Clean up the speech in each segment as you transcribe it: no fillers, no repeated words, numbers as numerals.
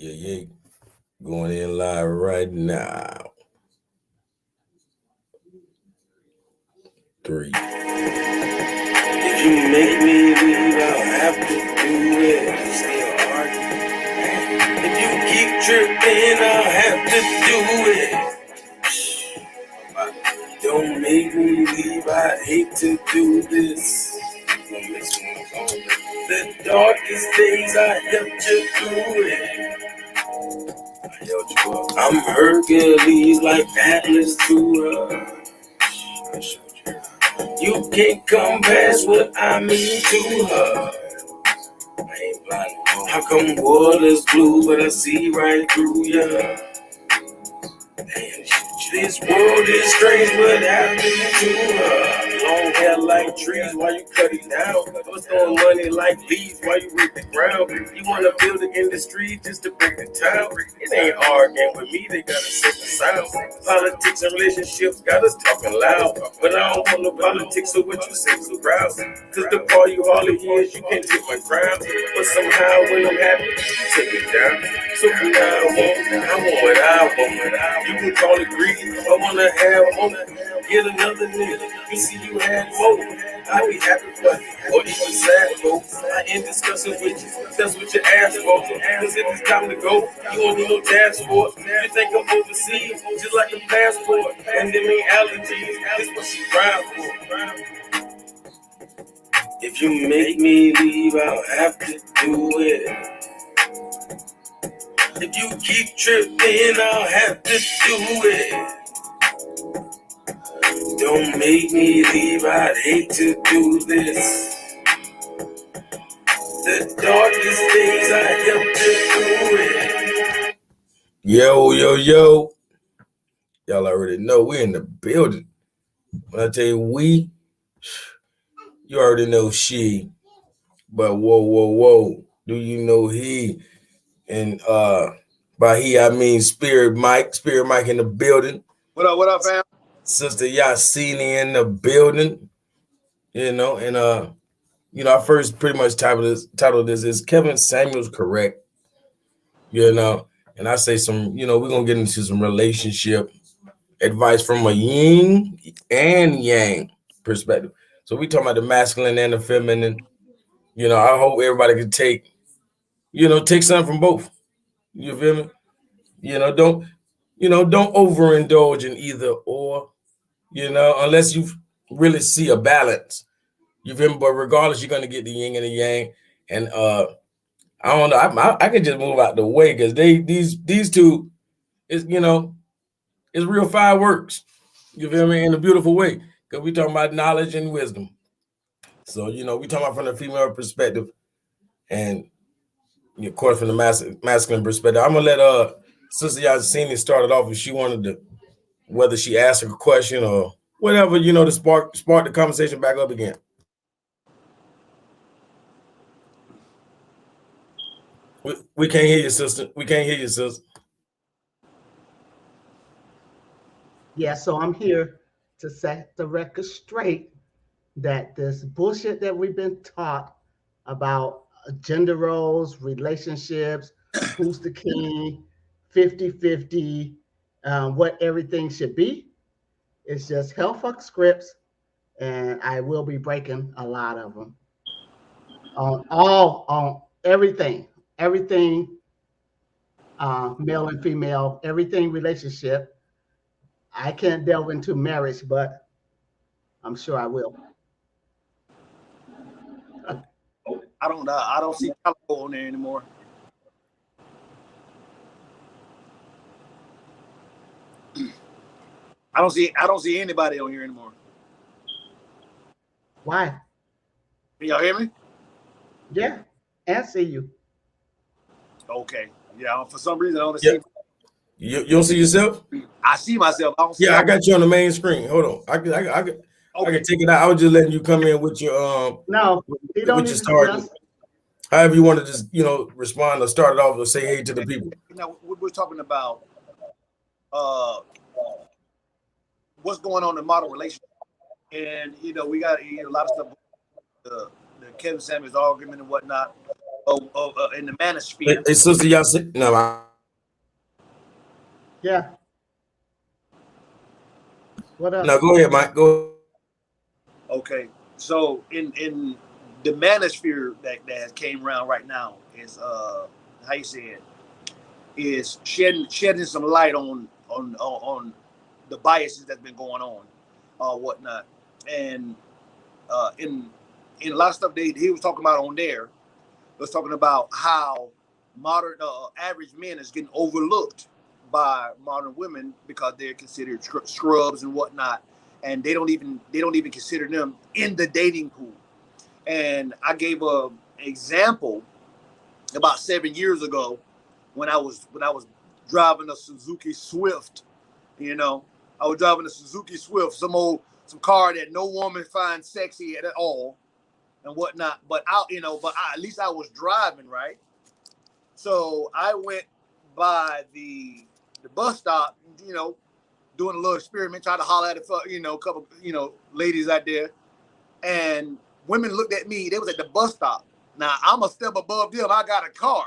Yeah, yeah. Going in live right now. Three. If you make me leave, I'll have to do it. Still arguing. If you keep tripping, I'll have to do it. Don't make me leave, I hate to do this. The darkest days I helped you through it. I'm Hercules like Atlas to her. You can't come past what I mean to her. I ain't blind. How come water's blue, but I see right through ya? This world is strange, what happened to her? Long hair like trees, why you cut it down? I'm throwing money like leaves, why you rip the ground? You wanna build an industry just to break the town? It ain't arguing with me, they gotta set the sound. Politics and relationships got us talking loud. But I don't want no politics, so what you say is proud. Cause the part you hardly hear is you can't take my crown. But somehow when I'm happy, you take it down. So from now on, I want what I want. You can call it greed. I wanna have more. Get another nigga. You see you had more. I be happy for you, or even sad for. I ain't discussing with you. That's what you asked for. Cause if it's time to go, you won't need no task for it. You think I'm overseas, just like a passport. And them ain't allergies. That's what she crying for. If you make me leave, I'll have to do it. If you keep tripping, I'll have to do it. Don't make me leave, I'd hate to do this. The darkest days I helped to do it. Yo, yo, yo. Y'all already know we're in the building. When I tell you we, you already know she. But whoa, whoa, whoa. Do you know he? And by he I mean Spirit Mike in the building. What up, fam? Sister Yahsinni in the building. And our first pretty much title this is Kevin Samuels correct? And I say some, we're gonna get into some relationship advice from a yin and yang perspective. So we talking about the masculine and the feminine. I hope everybody can take something from both. You feel me? Don't overindulge in either or, unless you really see a balance. You feel me? But regardless, you're gonna get the yin and the yang. And I don't know. I could just move out the way because these two is it's real fireworks. You feel me? In a beautiful way. Because we talking about knowledge and wisdom. So we talking about from the female perspective, and of course from the masculine perspective. I'm gonna let Sister Yahsinni start it off if she wanted to, whether she asked a question or whatever, to spark the conversation back up again. We can't hear you, sister. We can't hear you, sister. Yeah, so I'm here to set the record straight that this bullshit that we've been taught about gender roles, relationships, who's the king, 50-50, what everything should be, it's just hell fuck scripts, and I will be breaking a lot of them on everything, male and female, everything relationship. I can't delve into marriage, but I'm sure I will. I don't see Calico on there anymore. I don't see anybody on here anymore. Why? Can y'all hear me? Yeah, and see you. Okay. Yeah, for some reason I don't see. You don't see yourself? I see myself. I don't see I got you on the main screen. Hold on. I can take it out. I was just letting you come in with your No, he don't need to start. However you want to just respond or start it off or say hey to the people. Now we're talking about what's going on in modern relationships, and we got a lot of stuff. The Kevin Samuels argument and whatnot. in the manosphere. Hey, Sister Yahsinni. No, Yeah. What no, up? go ahead, Mike. Go. Okay, so in the manosphere that came around right now is how you say it, is shedding some light on the biases that's been going on, whatnot, and in a lot of stuff he was talking about on there, was talking about how modern average men is getting overlooked by modern women because they're considered scrubs and whatnot, and they don't even consider them in the dating pool. And I gave a example about 7 years ago when I was driving a Suzuki Swift. You know, I was driving a Suzuki Swift, some car that no woman finds sexy at all and whatnot. At least I was driving right. So I went by the bus stop, doing a little experiment, trying to holler at a couple, ladies out there, and women looked at me. They was at the bus stop. Now I'm a step above them. I got a car,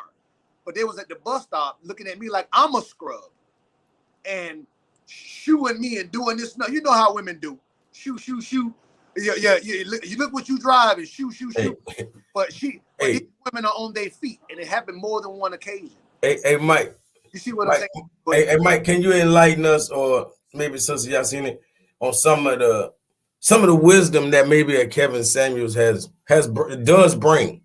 but they was at the bus stop looking at me like I'm a scrub and shooing me and doing this. No, you know how women do. Shoot, shoot, shoot. Yeah, yeah. You look what you drive and shoot, shoot, shoot. Hey, But hey, these women are on their feet, and it happened more than one occasion. hey, Mike. You see what I'm Mike, saying? hey, Mike, can you enlighten us, or maybe Sister Yahsinni, on some of the wisdom that maybe a Kevin Samuels does bring?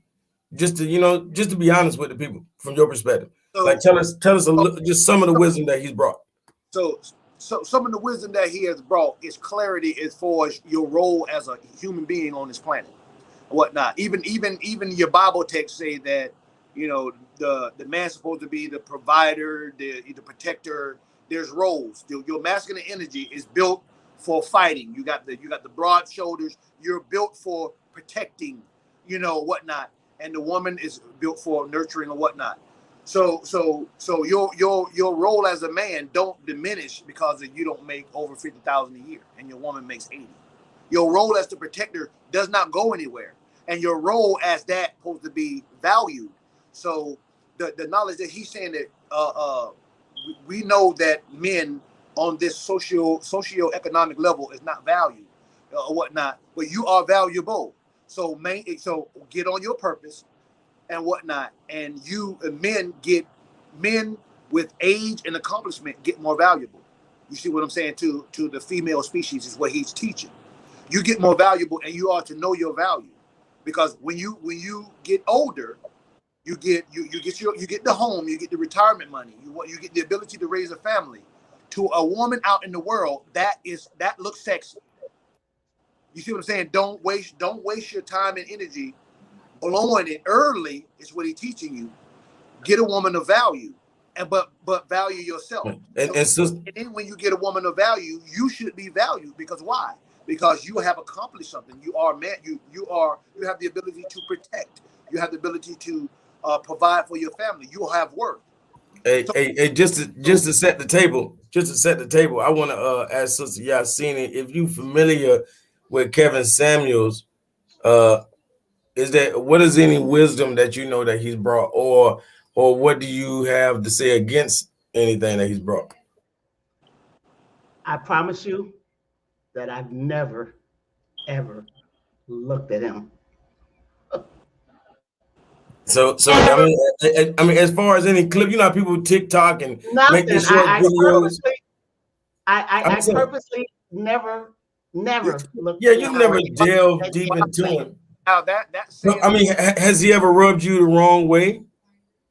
Just to be honest with the people from your perspective. Like So, tell us just some of the wisdom that he's brought. so, so some of the wisdom that he has brought is clarity as far as your role as a human being on this planet, whatnot. Even your Bible texts say that the man's supposed to be the provider, the protector. There's roles. Your masculine energy is built for fighting. You got the broad shoulders. You're built for protecting, whatnot. And the woman is built for nurturing or whatnot. So your role as a man don't diminish because you don't make over 50,000 a year and your woman makes 80. Your role as the protector does not go anywhere, and your role as that supposed to be valued. So the knowledge that he's saying that we know that men on this socio-economic level is not valued or whatnot, but you are valuable. So get on your purpose and whatnot, and men with age and accomplishment get more valuable. You see what I'm saying? To the female species is what he's teaching. You get more valuable, and you are to know your value, because when you get older, you get the home, you get the retirement money, you get the ability to raise a family. To a woman out in the world, that looks sexy. You see what I'm saying? Don't waste your time and energy blowing it early. Is what he's teaching you. Get a woman of value, but value yourself. And then when you get a woman of value, you should be valued, because why? Because you have accomplished something. You are man. You have the ability to protect. You have the ability to provide for your family. You have worth. Hey, just to set the table, I want to ask Sister Yahsinni if you familiar with Kevin Samuels. What is any wisdom that you know that he's brought, or what do you have to say against anything that he's brought? I promise you that I've never, ever looked at him. So I mean, as far as any clip, how people TikTok and make Nothing. the short videos. I purposely never looked. Yeah, you've never delved deep into him. Now I mean, has he ever rubbed you the wrong way?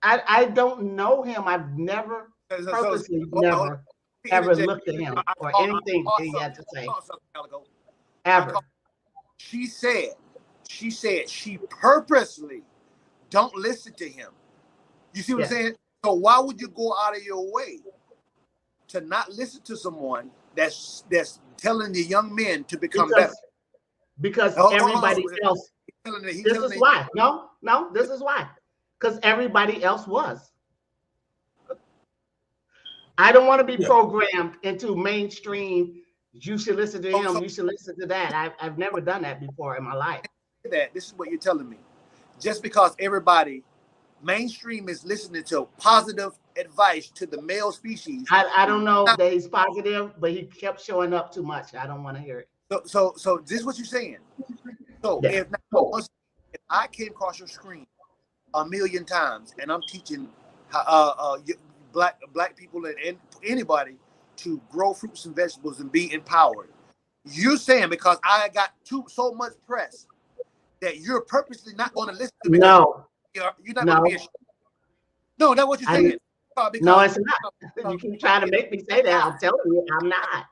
I don't know him. I've never purposely never ever looked at him or anything he had to say. Ever. She said she purposely don't listen to him. You see what I'm saying? So why would you go out of your way to not listen to someone that's telling the young men to become better? Because everybody else. This is why. No, this is why. Because everybody else was. I don't want to be programmed into mainstream. You should listen to him. You should listen to that. I've never done that before in my life. This is what you're telling me. Just because everybody mainstream is listening to positive advice to the male species. I don't know that he's positive, but he kept showing up too much. I don't want to hear it. So this is what you're saying. So Yeah. if I came across your screen 1,000,000 times and I'm teaching black people and anybody to grow fruits and vegetables and be empowered, you're saying because I got so much press that you're purposely not going to listen to me. No. You're not going to be ashamed. No, that's what you're saying. No, it's not. You keep trying to make me say that. I'm telling you, I'm not.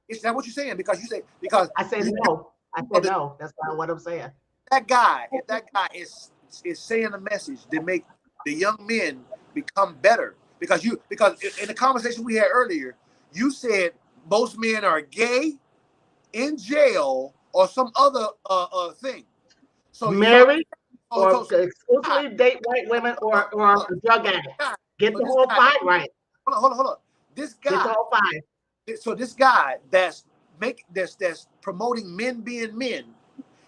Is that what you're saying? Because you say because I said no. I said no. That's not what I'm saying. If that guy is saying a message to make the young men become better, because in the conversation we had earlier, you said most men are gay, in jail, or some other thing. So married or exclusively date white women or a drug addict. Get the whole five right. Hold on. This guy. Get the whole five. So this guy that's promoting men being men,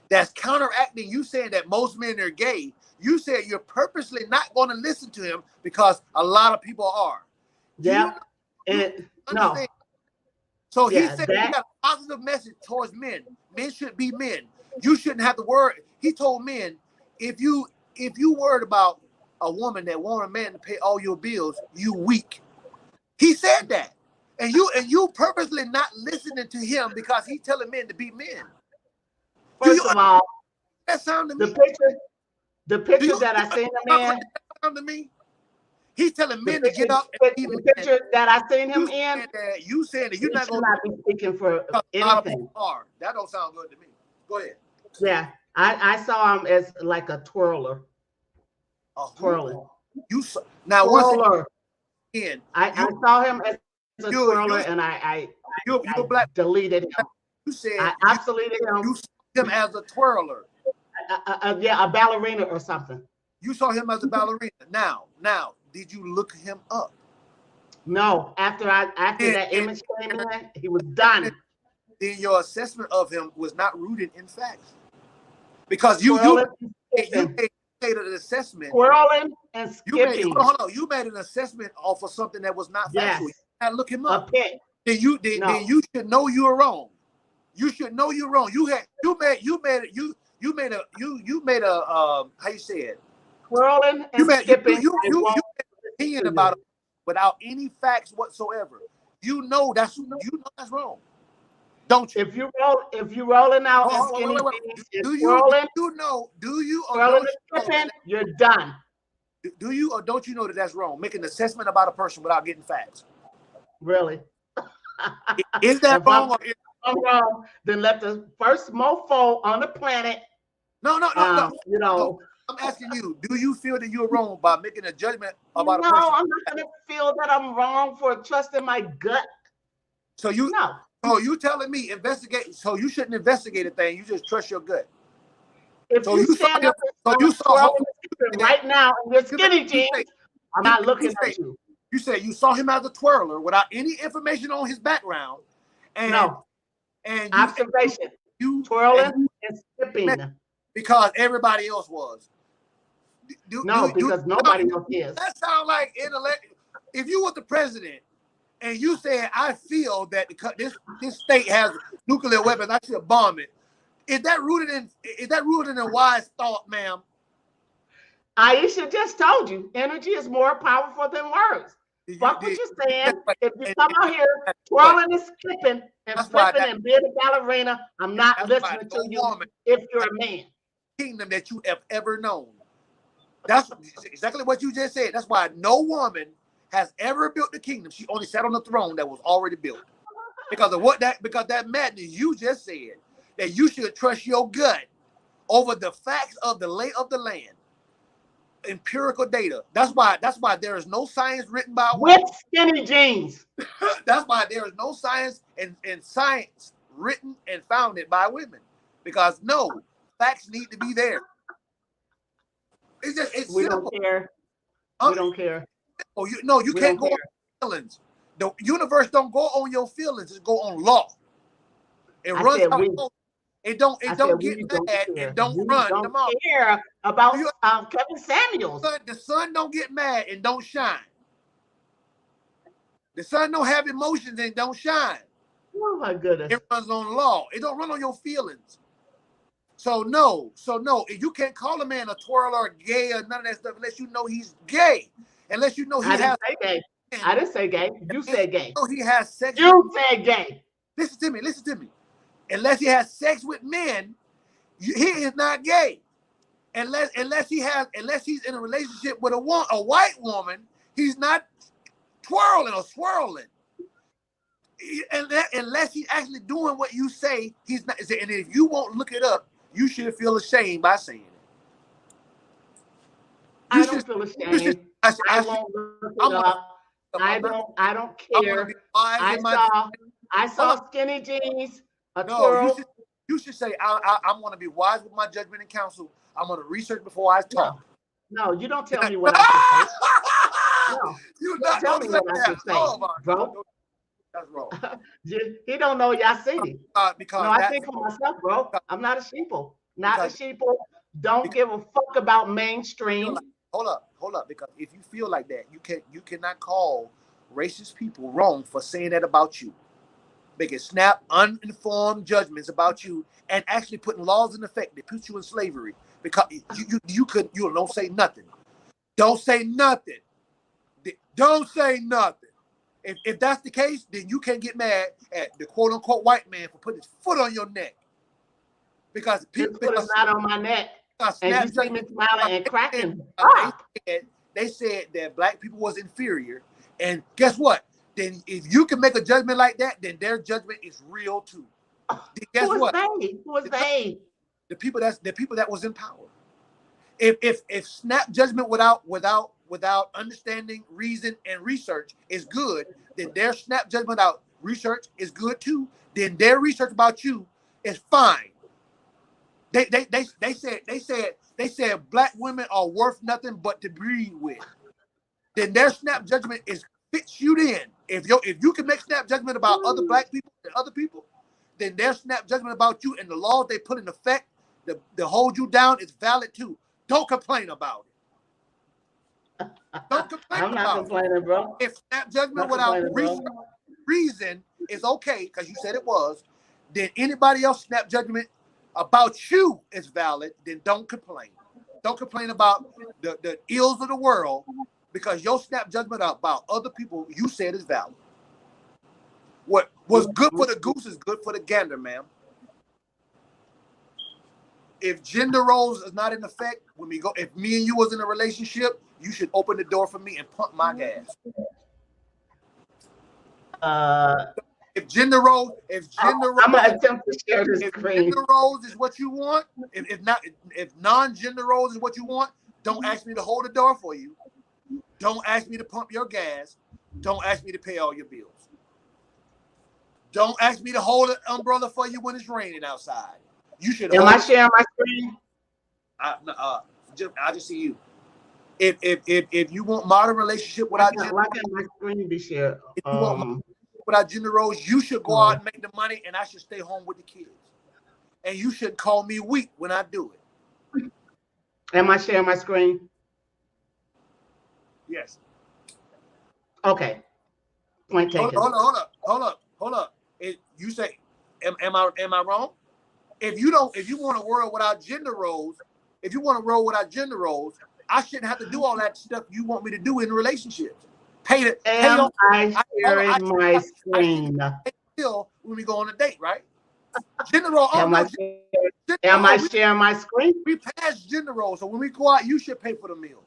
that's counteracting you saying that most men are gay. You said you're purposely not going to listen to him because a lot of people are. Yeah. No. So he said he got a positive message towards men. Men should be men. You shouldn't have to worry. He told men, if you worried about a woman that want a man to pay all your bills, you weak. He said that. And you purposely not listening to him because he's telling men to be men. First of all, that sound to me? The picture that I seen him in. Sound to me? He's telling men to get up and be men. The picture that I seen him in. You saying that you're not going to be speaking for anything. That don't sound good to me. Go ahead. Yeah, I saw him as like a twirler. Twirling. You saw now twirler. I saw him as a twirler, and I deleted him. You said I absolutely him. You saw him as a twirler. Yeah, a ballerina or something. You saw him as a ballerina. Now, did you look him up? No. After that image came in, he was done. Then your assessment of him was not rooted in facts, because you made an assessment. Twirling and skipping. Hold on. You made an assessment off of something that was not factual. You had to look him up. Then you should know you were wrong. You should know you're wrong. You made a how you say it? Twirling and skipping. You made an opinion about it without any facts whatsoever. You know that's wrong. Don't you? If you rolling out and skinny jeans, you're done. Do you or don't you know that that's wrong? Make an assessment about a person without getting facts. Really? Is that wrong? Or I'm wrong. Then let the first mofo on the planet. No. You know. I'm asking you, do you feel that you're wrong by making a judgment about a person? No, I'm not going to feel that I'm wrong for trusting my gut. So you telling me investigate? So you shouldn't investigate a thing. You just trust your gut. If you stand up right now in your skinny jeans, I'm not looking at you. You said you saw him as a twirler without any information on his background. And observation. You twirling and skipping because everybody else was. Because nobody else is. That sounds like if you were the president and you said, I feel that this state has nuclear weapons, I should bomb it. Is that rooted in a wise thought, ma'am? Aisha just told you, energy is more powerful than words. Fuck what you're saying. If you come out here twirling and skipping and flipping and being a ballerina, I'm not listening to you if you're a man. Kingdom that you have ever known. That's exactly what you just said. That's why no woman has ever built the kingdom. She only sat on the throne that was already built. Because that madness you just said, that you should trust your gut over the facts of the lay of the land. Empirical data. That's why there is no science written by women. With skinny jeans. That's why there is no science and science written and founded by women. Because no, facts need to be there. It's we simple. Don't care. We don't care. Oh, you can't go on feelings. The universe don't go on your feelings. It go on law. It runs by law. It don't get mad and don't run don't tomorrow. care about Kevin Samuels. The sun don't get mad and don't shine. The sun don't have emotions and don't shine. Oh my goodness. It runs on law. It don't run on your feelings. So no, you can't call a man a twirl or gay or none of that stuff unless you know he's gay. Unless you know he has. I didn't say gay. You said gay. No, he has sex. You said gay. Listen to me. Unless he has sex with men, he is not gay. Unless he's in a relationship with a white woman, he's not twirling or swirling. Unless he's actually doing what you say, he's not. And if you won't look it up, you should feel ashamed by saying it. I don't feel ashamed. I won't look it up. I don't care. I saw skinny jeans, a twirl. You should say, I'm going to be wise with my judgment and counsel. I'm going to research before I talk. No, you don't tell me what I should say. No, you don't tell me what I should say, bro. That's wrong. He don't know Yahsinni. Because no, I think for myself, bro. I'm not a sheeple. Not a sheeple. Don't give a fuck about mainstream. Hold up. Because if you feel like that, you cannot call racist people wrong for saying that about you. They can snap uninformed judgments about you and actually putting laws in effect that put you in slavery because you don't say nothing. Don't say nothing. Don't say nothing. If that's the case, then you can't get mad at the quote unquote white man for putting his foot on your neck. Because his foot is not on my neck. And you see me smiling and cracking. They said that black people was inferior. And guess what? Then if you can make a judgment like that, then their judgment is real too. Guess what? Who was they? The people that was in power. If snap judgment without understanding, reason, and research is good, then their snap judgment without research is good too. Then their research about you is fine. They said black women are worth nothing but to breed with. Then their snap judgment fits you then. If you can make snap judgment about other black people and other people, then their snap judgment about you and the laws they put in effect to hold you down is valid too. Don't complain about it. Don't complain. I'm not complaining, bro. If snap judgment without reason is okay, because you said it was, then anybody else snap judgment about you is valid, then don't complain. Don't complain about the ills of the world because your snap judgment about other people you said is valid. What was good for the goose is good for the gander, ma'am. If gender roles is not in effect, if me and you was in a relationship, you should open the door for me and pump my gas. If gender roles, I'm gonna attempt to share this screen. Gender roles is what you want, if non-gender roles is what you want, don't ask me to hold the door for you. Don't ask me to pump your gas. Don't ask me to pay all your bills. Don't ask me to hold an umbrella for you when it's raining outside. You should. Am I sharing my screen? I just see you. If you want modern relationship without gender, why can't my screen be shared? If you want without gender roles, you should go out and make the money, and I should stay home with the kids. And you should call me weak when I do it. Am I sharing my screen? Yes. Okay. Point taken. Hold up. You say, am I wrong? If you want a world without gender roles, I shouldn't have to do all that stuff you want me to do in relationships. Am I sharing my screen? Still, when we go on a date, right? Gender role. Am I sharing my screen? We passed gender roles, so when we go out, you should pay for the meal.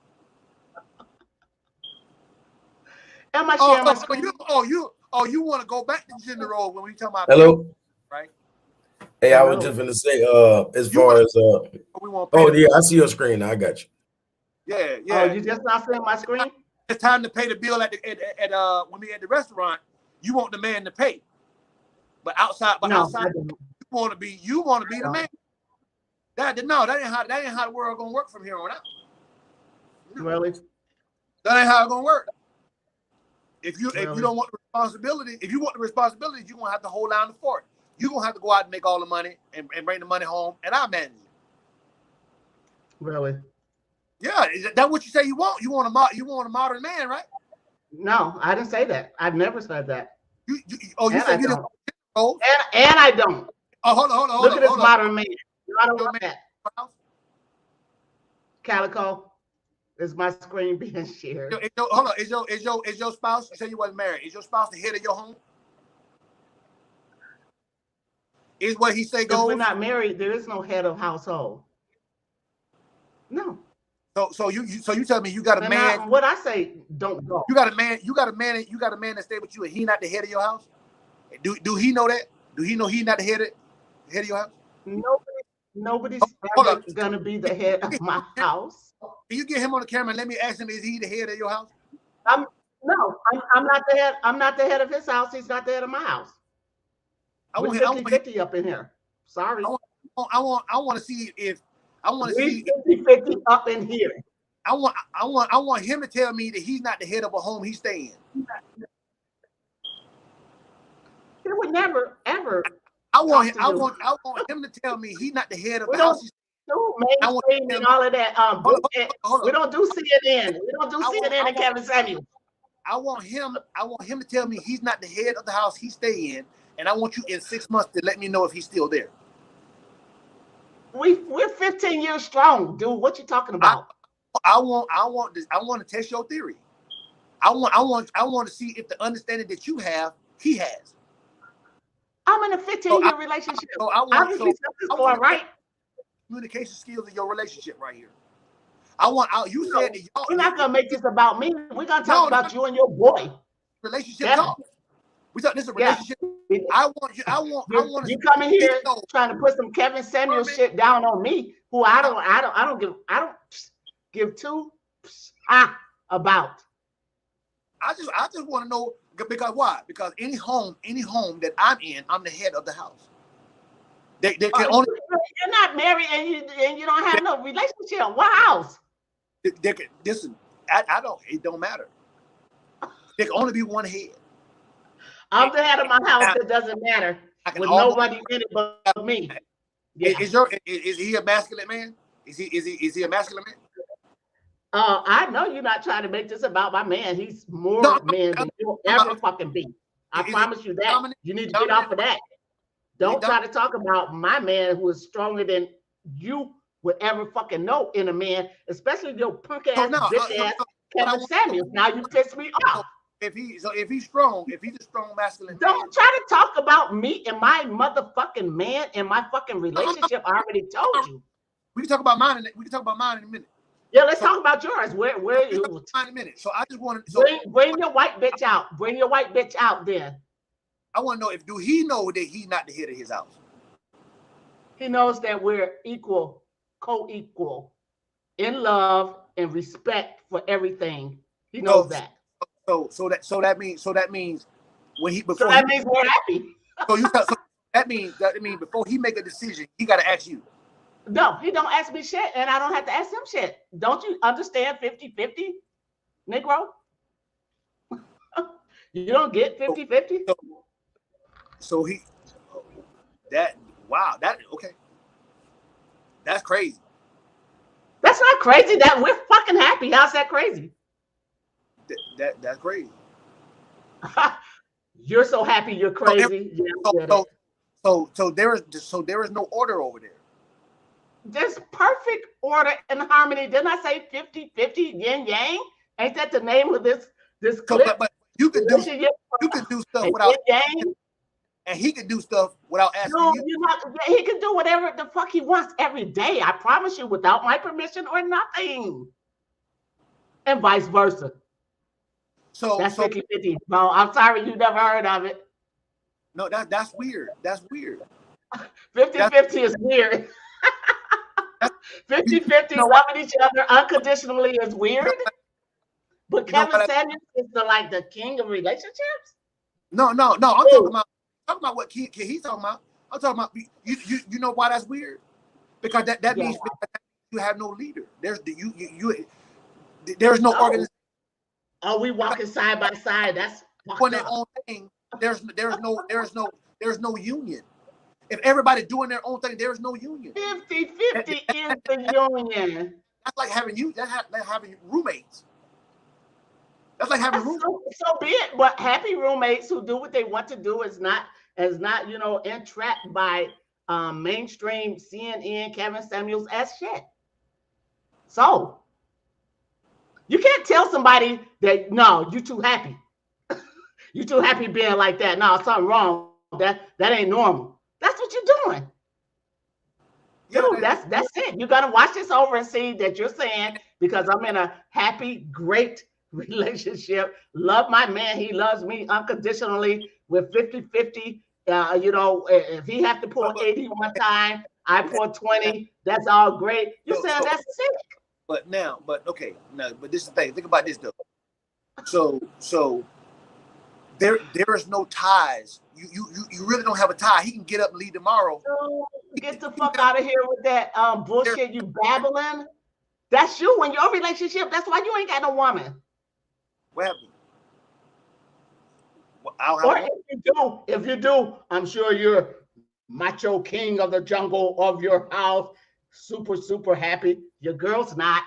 Am I sharing my screen? You want to go back to gender role when we talk about hello, right? Hey, I was just gonna say, as far as I see your screen. I got you. Yeah. Oh, you just not seeing my screen? It's time to pay the bill at when we at the restaurant. You want the man to pay, but outside you want to be the man. That ain't how the world gonna work from here on out. Really? That ain't how it's gonna work. If you don't want the responsibility, if you want the responsibility, you're gonna have to hold down the fort. you're gonna have to go out and make all the money and bring the money home, and I'll manage it. Really? Yeah, is that what you say you want? You want a modern man, right? No, I didn't say that. I've never said that. You And said I you don't. didn't. Oh, And I don't. hold on. Look at this modern man. I don't Your want man, that. Calico, is my screen being shared? hold on. Is your spouse? You said you wasn't married. Is your spouse the head of your home? Is what he say goes? If we're not married, there is no head of household. No. So you tell me you got a And man. what I say, don't go. You got a man that stay with you, and he not the head of your house. Do he know that? Do he know he not the head of your house? Nobody's ever gonna be the head of my house. Can you get him on the camera and let me ask him, is he the head of your house? I'm not the head. I'm not the head of his house. He's not the head of my house. We're 50-50 up in here. Sorry. I want to see if I want to see 50-50 up in here. I want him to tell me that he's not the head of a home he's staying. He would never ever. I want him to tell me he's not the head of the house. Mainstream and all of that. We don't do CNN. We don't do CNN and Kevin Samuels. I want him to tell me he's not the head of the house he stay in, and I want you in 6 months to let me know if he's still there. We're 15 years strong, dude. What you talking about? I want to test your theory. I want to see if the understanding that you have, he has. I'm in a 15-year relationship. Obviously, something's going right. Communication skills in your relationship right here. You said that y'all. We're not gonna make this about me. We're gonna talk about you and your boy. Relationship talk. We talk this is a relationship. Yeah. I want you coming here trying to put some Kevin Samuel shit down on me, who I don't give two about. I just want to know, because why? Because any home that I'm in, I'm the head of the house. They can only. You're not married and you don't have no relationship. What house? Listen, I don't. It don't matter. There can only be one head. I'm the head of my house. It doesn't matter. With nobody in it but me. Yeah. Is he a masculine man? Is he a masculine man? I know you're not trying to make this about my man. He's more man than you'll ever fucking be. I promise you that. You need to get off of that. Don't try to talk about my man who is stronger than you would ever fucking know in a man, especially your punk ass, bitch ass Kevin Samuels. Now you piss me off. If he's strong, if he's a strong masculine man. Don't try to talk about me and my motherfucking man and my fucking relationship. I already told you. We can talk about mine. We can talk about mine in a minute. Yeah, let's talk about yours. Where you? In a minute. So I just want to bring your white bitch out. Bring your white bitch out. Then I want to know, do he know that he's not the head of his house? He knows that we're equal, co-equal, in love and respect for everything. He knows that. So that means when he so that means we're happy. So that means before he make a decision, he got to ask you. No, he don't ask me shit, and I don't have to ask him shit. Don't you understand 50-50, Negro? You don't get 50-50? So he, okay. That's crazy. That's not crazy. That we're fucking happy. How's that crazy? That's crazy. You're so happy you're crazy. So there is no order over there. There's perfect order and harmony. Didn't I say 50-50 yin yang? Ain't that the name of this clip? But you can do stuff without yang. And he can do stuff without asking you. He can do whatever the fuck he wants every day. I promise you, without my permission or nothing. And vice versa. So that's 50-50. No, I'm sorry you never heard of it. No, that's weird. That's weird. 50-50 is weird. 50-50 loving each other unconditionally is weird. But Kevin Samuels is the king of relationships? No. I'm talking about what he's talking about. I'm talking about you know why that's weird? Because that means you have no leader. There's no organization. Are we walking side by side? That's on their own thing. There's no union. If everybody doing their own thing, there is no union. 50-50 is the union. That's like having that's having roommates. That's like having roommates. So be it. But happy roommates who do what they want to do is not entrapped by mainstream CNN, Kevin Samuels as shit. So you can't tell somebody that no, you too happy. You too happy being like that. No, something wrong. That ain't normal. That's what you're doing. Dude, that's it. You gotta watch this over and see that you're saying, because I'm in a happy, great relationship. Love my man. He loves me unconditionally with 50-50. If he have to pull 80 one time, I pull 20. That's all great. You're saying that's sick. But this is the thing. Think about this though. So there is no ties. You really don't have a tie. He can get up and leave tomorrow. So get the fuck out of here with that bullshit you babbling. That's you in your relationship. That's why you ain't got no woman. What happened? Or if you do, I'm sure you're macho king of the jungle of your house, super, super happy. Your girl's not.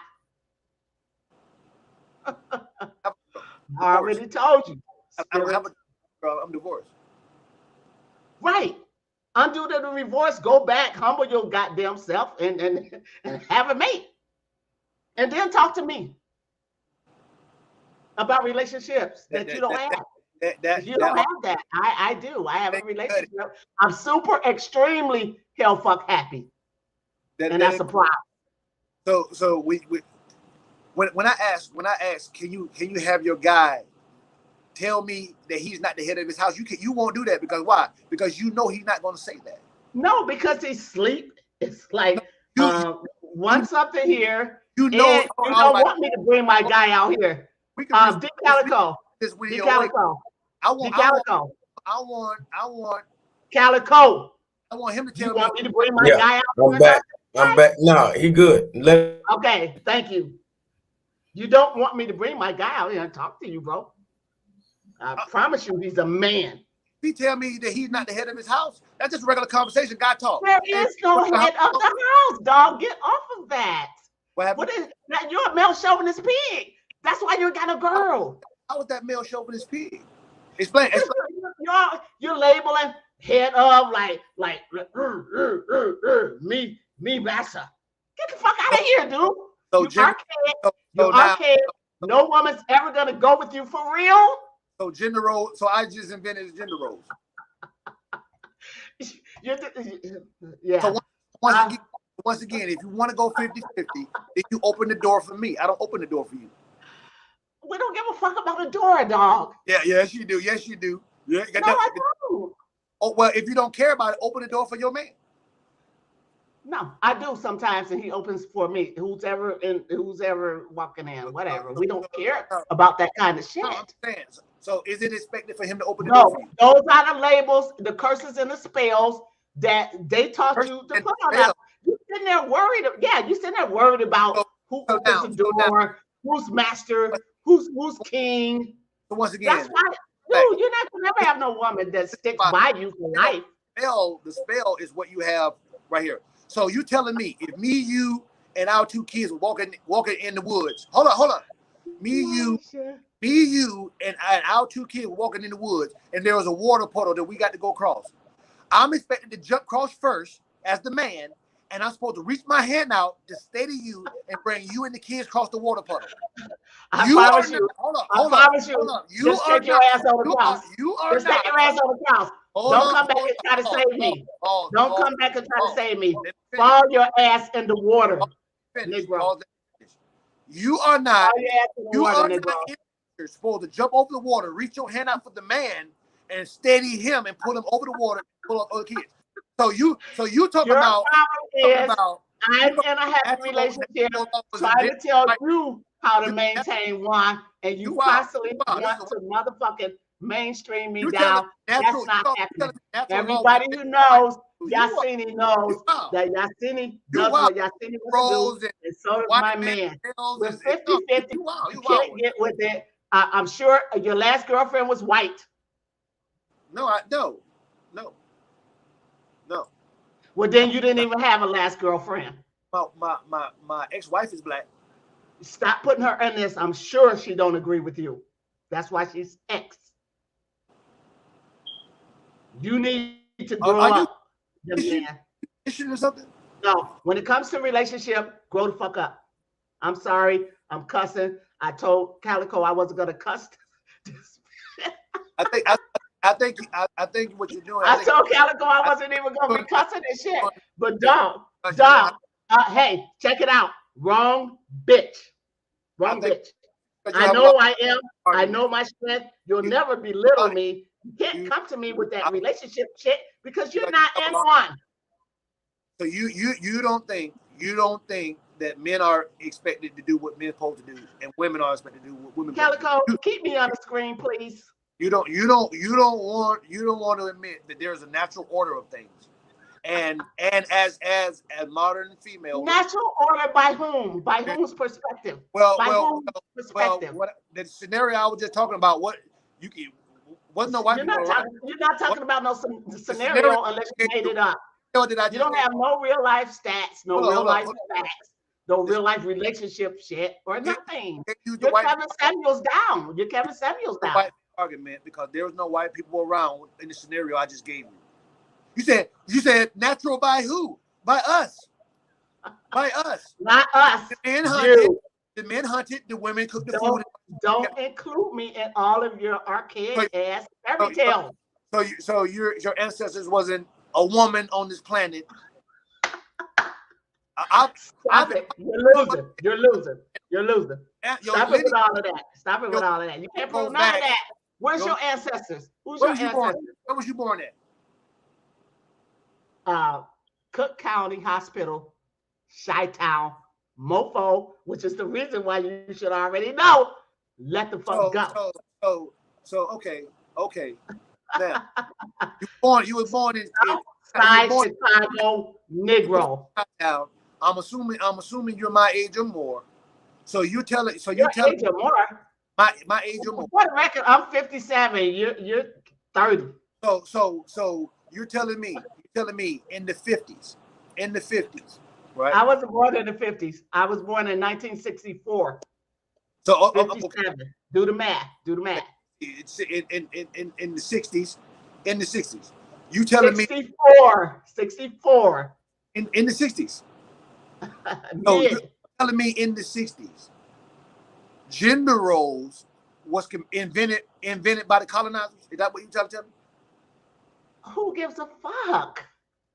I already told you. I don't have a girl. I'm divorced. Right. Undo the divorce, go back, humble your goddamn self, and have a mate. And then talk to me about relationships that you don't have. You don't have that. I do. I have a relationship. I'm super, extremely hell fuck happy. And that's a problem. So when I ask, can you have your guy tell me that he's not the head of his house? You won't do that because why? Because you know he's not going to say that. No, because he's asleep. It's like want something here. You don't want me to bring my guy out here. D Calico. D Calico. I want Calico. I want him to tell me to bring my guy out. I'm back. No, he good. Okay, thank you. You don't want me to bring my guy out here and talk to you, bro. I promise you, he's a man. He tell me that he's not the head of his house. That's just a regular conversation. Guy talk. There is no head of the house, dog. Get off of that. What is that? You're a male chauvinist pig. That's why you got a girl. How was that male chauvinist pig? Explain. You're labeling head of like me massa. Get the fuck out of here, dude. You archaic. No woman's ever gonna go with you for real. So gender role. So I just invented gender roles. Yeah. So once again, if you want to go 50-50, then you open the door for me. I don't open the door for you. We don't give a fuck about the door, dog. Yeah, yes, you do. Yes, you do. Yeah, no, I don't. Oh, well, if you don't care about it, open the door for your man. No, I do sometimes, and he opens for me. Who's ever walking in, whatever. We don't care about that kind of shit. No, I understand. So is it expected for him to open the door for you? Those are the labels, the curses and the spells that they taught you to put on us. You sitting there worried. Yeah, you sitting there worried about who opens the door, who's master, who's king. So once again, that's why, dude, you're not gonna never have no woman that sticks by you for life. The spell is what you have right here. So you telling me if me, you, and our two kids were walking in the woods. Hold on. Me, you, and our two kids were walking in the woods, and there was a water puddle that we got to go across. I'm expected to jump across first as the man, and I'm supposed to reach my hand out to steady you and bring you and the kids across the water puddle. I promise you. Hold on. Just take your ass on the cross. Just take your ass on the cross. Don't come back and try to save me. Don't come back and try to save me. Fall your ass in the water, Negro. You are not. You're supposed to jump over the water, reach your hand out for the man, and steady him and pull him over the water, and pull up other kids. So you talking about. I'm in a happy relationship, trying to tell you how to maintain one, and you constantly want to motherfucking mainstream me down. That's not happening. Everybody who knows, Yahsinni knows that Yahsinni does what Yahsinni wants to do, and so does my man. We're 50-50. You can't get with it. I'm sure your last girlfriend was white. No. No. Well, then you didn't even have a last girlfriend. My ex-wife is black. Stop putting her in this. I'm sure she don't agree with you. That's why she's ex. You need to grow Are up, you young man. Christian or something? No, when it comes to relationship, grow the fuck up. I'm sorry, I'm cussing. I told Calico I wasn't gonna cuss. I think I think what you're doing. I told Calico I I wasn't even gonna be think cussing and shit. But because you know dog, hey, check it out. Wrong bitch. I Wrong think bitch. because you I have a lot know of I am. I argument. know my strength. You'll never belittle Honey, me. You can't you come to me with that I, relationship shit because you're because you not have in a lot. one. So you don't think that men are expected to do what men are supposed to do, and women are expected to do what women are supposed to Calico, do. keep me on the screen, please. You don't want to admit that there's a natural order of things, and as modern female, Natural order by whom? By whom's perspective? well By well whom's well perspective? what the scenario I was just talking about, what you wasn't no white You're people not around. talking. You're not What talking about no the scenario scenario unless you made the it up. scenario that I You just don't gave? have no real life stats, no real life Hold on. facts, no The, real life relationship shit, or you nothing. can't use the You're white Kevin Samuels down. You're Kevin Samuels the down. white argument because there was no white people around in the scenario I just gave you. You said natural by who? By us. By us. Not us. The men hunted. You. The men hunted. The women cooked the food. Don't include me in all of your So, archaic ass so, fairy tales. your ancestors wasn't a woman on this planet. Stop I've it. You're losing. You're losing. You're losing. your Stop it lineage with all of that. Stop it with your all of that. You can't prove goes none of back. that. Where's Your, your ancestors? Who's where your was you born? ancestors? Where was you born at? uh, Cook County Hospital, Chi-Town, Mofo, which is the reason why you should already know. Let the fuck So go. okay. Now you was born in you were Southside born Chicago Negro. in I'm assuming you're my age or more. So you tell it. So you Your tell age or more. my age or more. For the record, I'm 57. You're 30. So you're telling me in the 50s, right? I wasn't born in the 50s. I was born in 1964. So 57. Do the math. Do the math. it's in the 60s, in the 60s. You telling me 64. 64. in the 60s. So you're Mid. telling me in the 60s, gender roles was invented by the colonizers? Is that what you tell me? Who gives a fuck?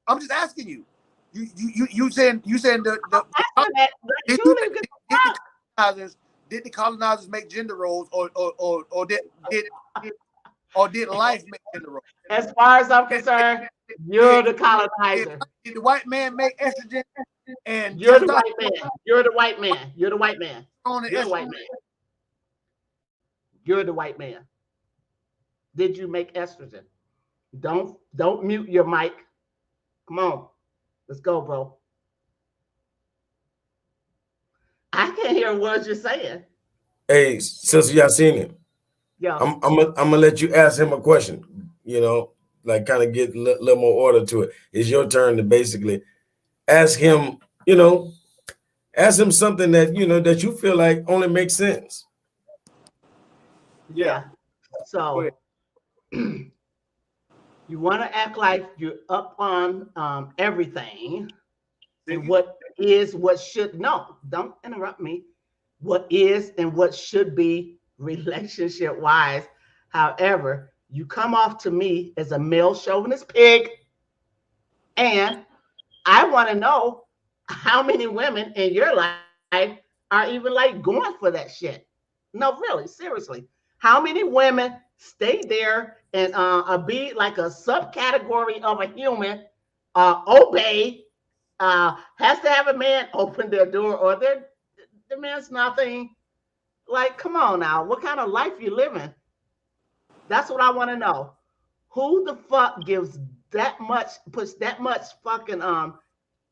I'm just asking you. You saying the did, you, Truly, did the colonizers make gender roles or did life make gender roles? as far as I'm concerned, you're the colonizer. Did the white man make estrogen and You're the testosterone white man. You're the white man. You're the white man. and You're the white estrogen? man. You're the white man. Did you make estrogen? Don't mute your mic. Come on. Let's go, bro. I can't hear words you're saying. Hey, Sis Yahsinni, Yo. I'm gonna let you ask him a question. You know, like kind of get a little more order to it. It's your turn to basically ask him. You know, ask him something that that you feel like only makes sense. Yeah. So you want to act like you're up on everything and what is, what should, no, don't interrupt me. What is and what should be relationship wise. However, you come off to me as a male chauvinist pig, and I want to know how many women in your life are even like going for that shit. No, really, seriously. How many women stay there and be like a subcategory of a human, obey, has to have a man open their door or their demands nothing. Like, come on now, what kind of life you living? That's what I want to know. Who the fuck gives that much, puts that much fucking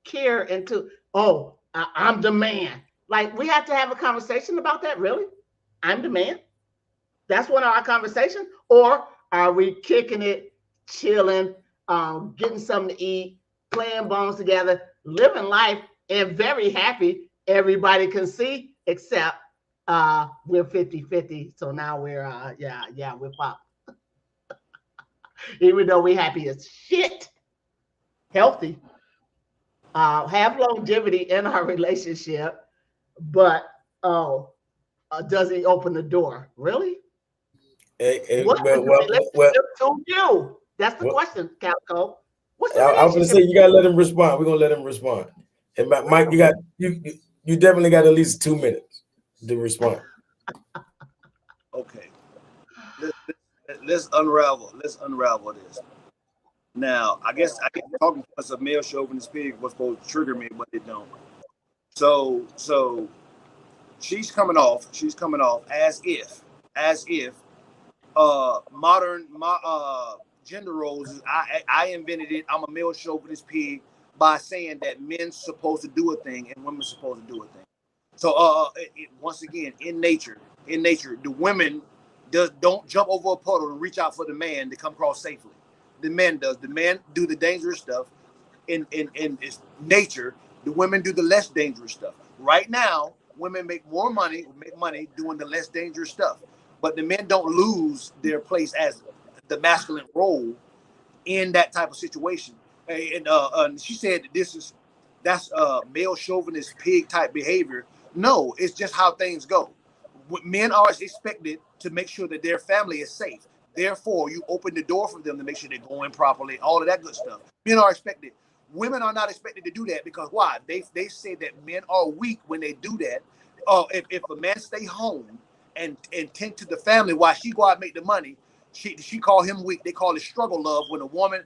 care into? Oh, I'm the man. Like, we have to have a conversation about that. Really, I'm the man. That's one of our conversations. Or are we kicking it, chilling, getting something to eat, playing bones together, living life, and very happy. Everybody can see, except we're 50-50. So now we're we're fucked. Even though we're happy as shit, healthy, have longevity in our relationship, but does he open the door? Really? What is the relationship to you? That's the question, Calico. What's the I was gonna relationship? say you gotta let him respond. We're gonna let him respond. And Mike, you definitely got at least 2 minutes to respond. Okay. Let's unravel. Let's unravel this. Now, I guess talking to us a male chauvinist pig was supposed to trigger me, but it don't. So she's coming off as if modern gender roles. I invented it. I'm a male chauvinist pig by saying that men's supposed to do a thing and women's supposed to do a thing. So once again, in nature, the women don't jump over a puddle and reach out for the man to come across safely. The man does. The man do the dangerous stuff. In its nature, the women do the less dangerous stuff. Right now, women make money doing the less dangerous stuff. But the men don't lose their place as the masculine role in that type of situation. And she said that that's male chauvinist pig type behavior. No, it's just how things go. Men are expected to make sure that their family is safe. Therefore, you open the door for them to make sure they're going properly, all of that good stuff. Men are expected. Women are not expected to do that because why? They say that men are weak when they do that. If a man stay home and tend to the family while she go out and make the money, she call him weak. They call it struggle love when a woman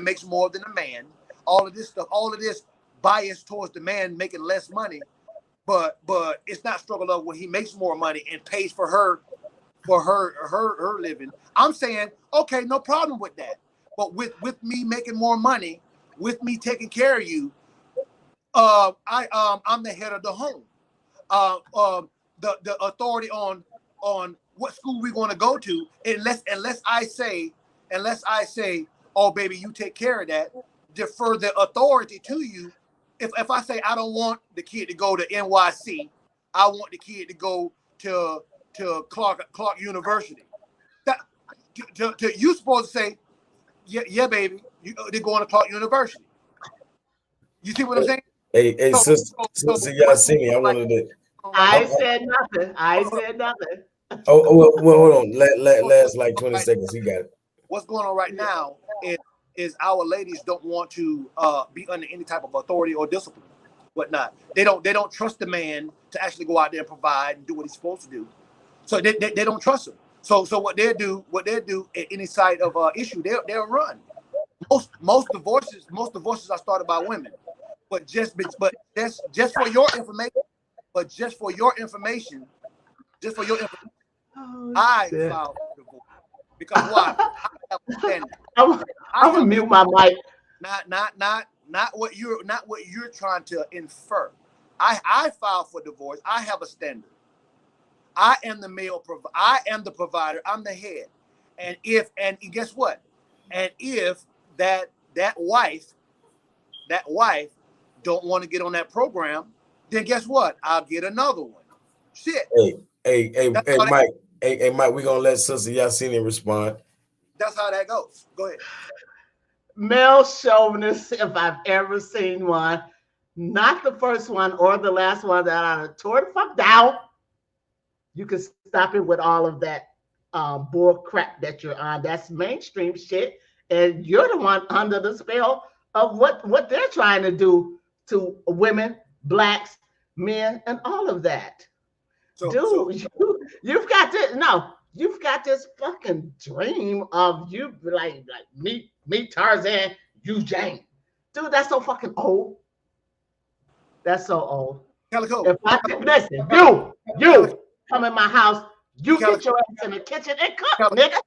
makes more than a man. All of this stuff, all of this bias towards the man making less money, but it's not struggle love when he makes more money and pays for her living. I'm saying, okay, no problem with that. But with me making more money, with me taking care of you, I'm the head of the home. The authority on what school we're going to go to, unless I say, oh baby, you take care of that, defer the authority to you. If I say I don't want the kid to go to NYC, I want the kid to go to Clark University. That you supposed to say, yeah, baby, they're going to Clark University. You see what I'm saying? Hey, Sister Yahsinni, I wanted to. I said nothing. I said nothing. Well, hold on. Last like 20 seconds. You got it. What's going on right now is our ladies don't want to be under any type of authority or discipline, whatnot. They don't trust the man to actually go out there and provide and do what he's supposed to do. So they don't trust him. So what they do at any side of issue, they'll run. Most divorces are started by women. But just for your information, I filed for divorce because why? I have a standard. I'm gonna mute my mic. Not what you're trying to infer. I filed for divorce. I have a standard. I am the I am the provider. I'm the head. And guess what? And if that wife don't want to get on that program, then guess what? I'll get another one. Shit. Hey, Mike. Hey, Mike. We're gonna let Sister Yahsinni respond. That's how that goes. Go ahead. Male chauvinist, if I've ever seen one, not the first one or the last one that I tore the fuck down. You can stop it with all of that bull crap that you're on. That's mainstream shit, and you're the one under the spell of what they're trying to do to women, blacks, men, and all of that. You've got this fucking dream of you like me Tarzan, you Jane. Dude, that's so fucking old. That's so old. Calico. If I could listen, you come in my house, you get your ass in the kitchen and cook, nigga.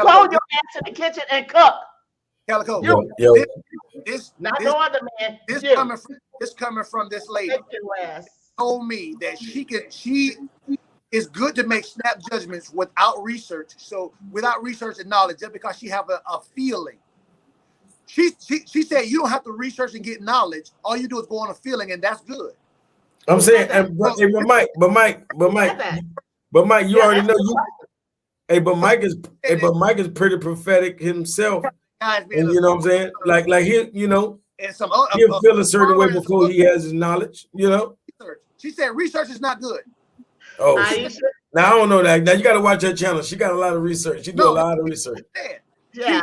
Go your ass in the kitchen and cook. Calico. No other man. This coming from this lady. Told me that she is good to make snap judgments without research. So without research and knowledge, just because she have a feeling. She said you don't have to research and get knowledge. All you do is go on a feeling, and that's good. I'm saying, but Mike, you already know you. Hey, but Mike is pretty prophetic himself. And you know what I'm saying? Like he, you know, and some he'll feel a certain way before he has his knowledge, you know. She said research is not good. Oh, now I don't know that. Now you got to watch her channel. She got a lot of research. She do a lot of research. Yeah.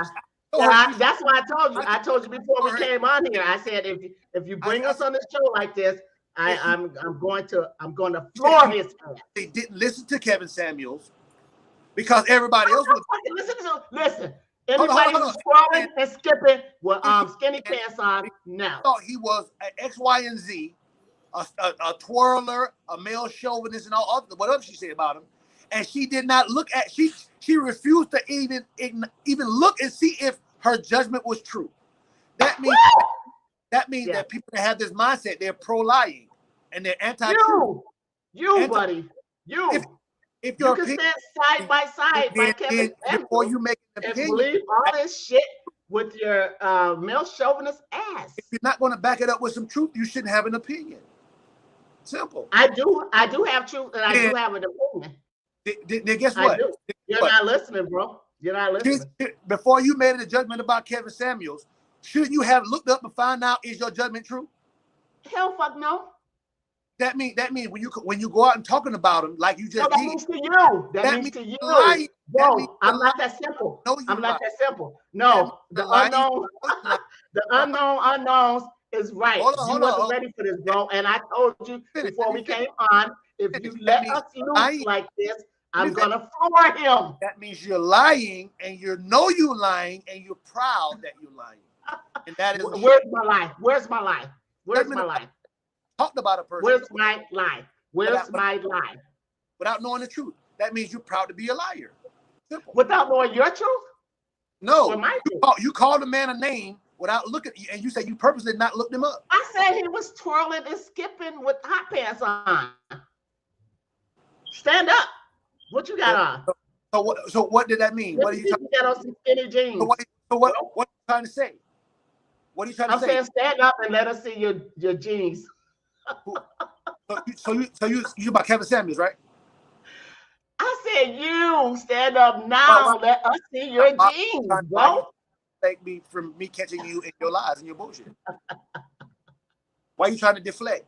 That's why I told you. I told you before we came on here. I said if you bring us on the show like this, I'm going to floor his ass. They didn't listen to Kevin Samuels because everybody else was listen. Anybody who's scrolling and skipping with skinny pants on now. Thought he was an X, Y, and Z, a twirler, a male chauvinist, and all other whatever she said about him. And she did not look at she refused to even look and see if her judgment was true. That means that people that have this mindset, they're pro-lying and they're anti-truth. Buddy. If you can stand side by side by Kevin before you make an opinion, and believe all this shit with your male chauvinist ass. If you're not going to back it up with some truth, you shouldn't have an opinion. Simple. I do have truth, and I do have an opinion. Then guess what? You're not listening, bro. You're not listening. Before you made a judgment about Kevin Samuels, shouldn't you have looked up and find out is your judgment true? Hell, fuck no. That means when you go out and talking about him like you just did. Means to you. That means to you. No, I'm not that simple. No, I'm not that simple. No, the unknown unknowns is right. You wasn't ready for this, bro. And I told you before we came on, if you let us loose like this, I'm gonna floor him. That means you're lying, and you know you're lying, and you're proud that you're lying. And that is where's my lie? Where's my lie? Where's my lie? Talked about a person. Where's my lie? Where's my lie? Without knowing the truth. That means you're proud to be a liar. Simple. Without knowing your truth? No. You called a man a name without looking, and you said you purposely not looked him up. I said he was twirling and skipping with hot pants on. Stand up. What you got on? So what did that mean? What are you got on some skinny jeans? So what are you trying to say? What are you trying to say? I'm saying stand up and let us see your jeans. So you about Kevin Samuels, right? I said you stand up now. Let us see your jeans, bro. Thank me from me catching you in your lies and your bullshit. Why are you trying to deflect?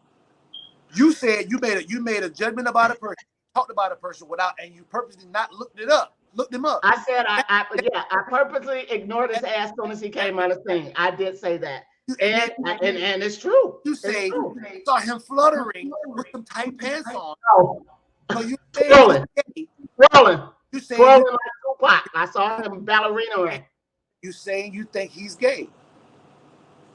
You said you made a judgment about a person, talked about a person and you purposely not looked them up. I said I purposely ignored his ass as soon as he came on the scene. I did say that. And it's true. You say you saw him fluttering with some tight pants on. No. So you twirling. You say twirling like Tupac. I saw him ballerina. You saying you think he's gay,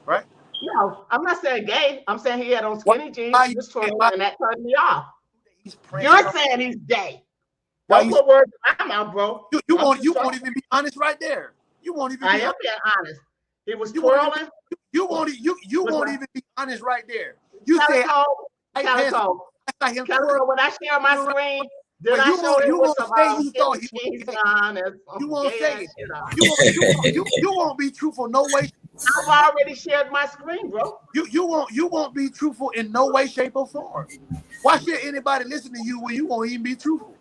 right? No, I'm not saying gay. I'm saying he had on skinny jeans. He was twirling, and that turned me off. You're saying he's gay. Don't put words in my mouth, bro. You won't even be honest right there. You won't even. I am being honest. He was twirling. You won't even be honest right there. You say Calico. When I share my screen, did I show him with some jeans on? You won't say it. You won't be truthful no way. I've already shared my screen, bro. You won't be truthful in no way, shape, or form. Why should anybody listen to you when you won't even be truthful?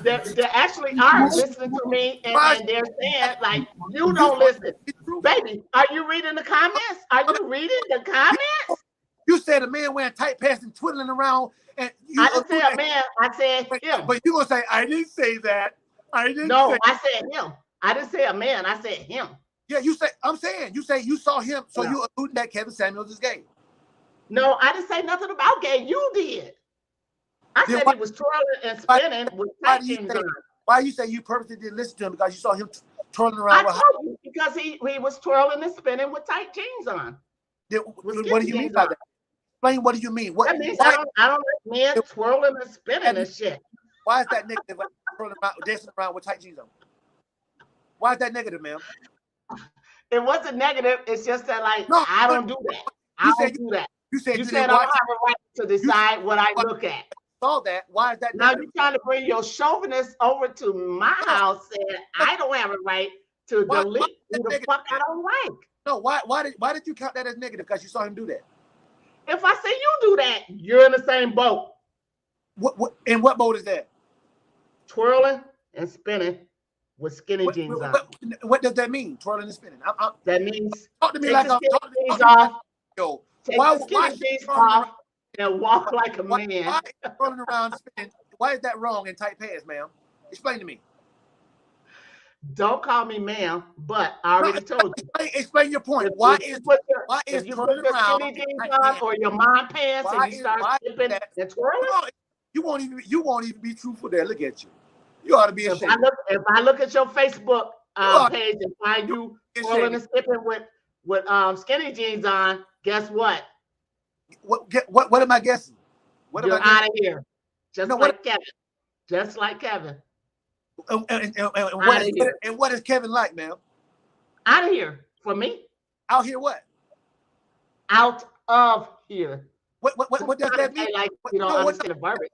They actually are listening to me, and they're saying, like, you don't listen. Baby, are you reading the comments? Are you reading the comments? You said a man wearing tight pants and twiddling around. And I didn't say a man. I said him. But you're going to say, I didn't say that. I said him. I didn't say a man. I said him. Yeah, you say you saw him, so you alluded that Kevin Samuels is gay. No, I didn't say nothing about gay. You did. I said he was twirling and spinning with tight jeans on. Why you say you purposely didn't listen to him because you saw him twirling around? Because he was twirling and spinning with tight jeans on. What do you mean by that? Explain what do you mean? That means I don't like men twirling and spinning and shit. Why is that negative? Twirling around, dancing around with tight jeans on. Why is that negative, ma'am? It wasn't negative. It's just that, like, I don't do that. I don't do that. You said I don't have a right to decide what I look at. Saw that. Why is that? Now you're trying to bring your chauvinist over to my house, saying I don't have a right to delete who the fuck I don't like. No, why did you count that as negative? Because you saw him do that. If I say you do that, you're in the same boat. What in what boat is that? Twirling and spinning with skinny What, jeans on. what does that mean? Twirling and spinning. That means talk to me take like the I'm skinny talking. jeans off. Yo, Take why the skinny jeans off and walk like a man. Why is running around spinning? Why is that wrong in tight pants, ma'am? Explain to me. Don't call me ma'am, but I already told you. Explain your point. Why is if you turning put the around skinny jeans on or your mom pants and you start skipping and twirling? You won't even be truthful there. Look at you. You ought to be ashamed. If I look at your Facebook page and find you twirling and skipping with skinny jeans on, guess what? What am I guessing? You're out of here. Just like Kevin. And what is Kevin like, ma'am? Out of here. For me? Out here what? Out of here. What does that mean? Like you don't understand the verbiage.